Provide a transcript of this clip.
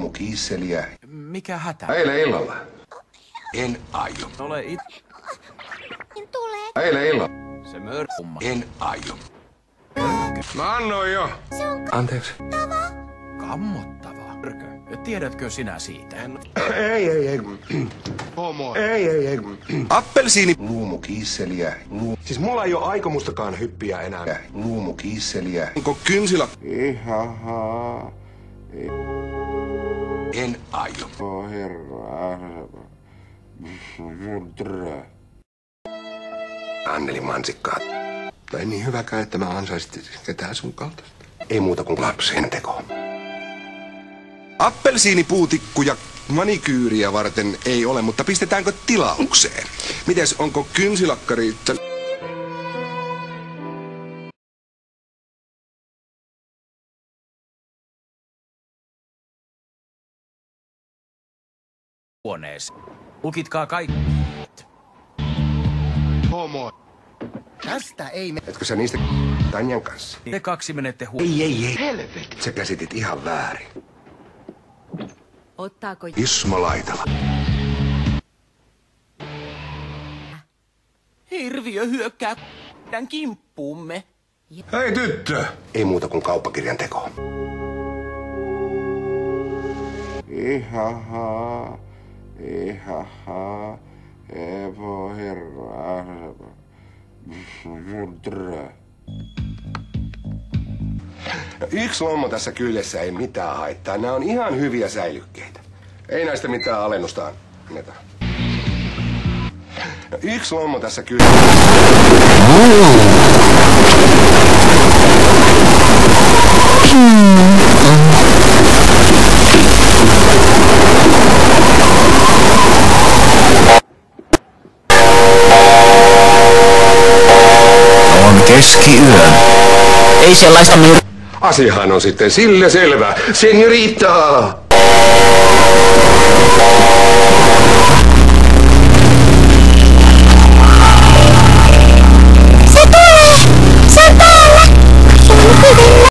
luumukiisseliä. Mikä hätä? Eilen illalla. En aio. Ole En tule. Eilen illalla. se mörkumma. En aio. Mä annoin jo. Anteeksi. Kammottavaa. Ja tiedätkö sinä siitä? Ei. Homo. Ei. Appelsiini. Luumukiisseliä. Siis mulla ei oo aikomustakaan hyppiä enää. Luumukiisseliä. Onko kynsila? En aio. Anneli mansikkaa. No ei niin hyväkään, että mä ansaisin ketään sun kaltaista. Ei muuta kuin lapsen teko. Appelsiinipuutikkuja manikyyriä varten ei ole, mutta pistetäänkö tilaukseen? Mites, onko kynsilakkari? Huoneessa. Lukitkaa kaikki. Homo. Tästä ei me... Etkö sä niistä Tanjan kanssa? Te kaksi menette huoneeseen. Ei. Helvetti. Sä käsitit ihan väärin. Ottaako... Ismo Laitala. Hirviö hyökkää meidän kimppuumme. Hei tyttö! Ei muuta kuin kauppakirjan teko. Evo herra. Yksi lommo tässä kyljessä ei mitään haittaa. Nämä on ihan hyviä säilykkeitä. Ei näistä mitään alennusta anneta. Yksi lommo tässä kyljessä. On keskiyö. Ei sellaista Asiahan on sitten sille selvä. Señorita!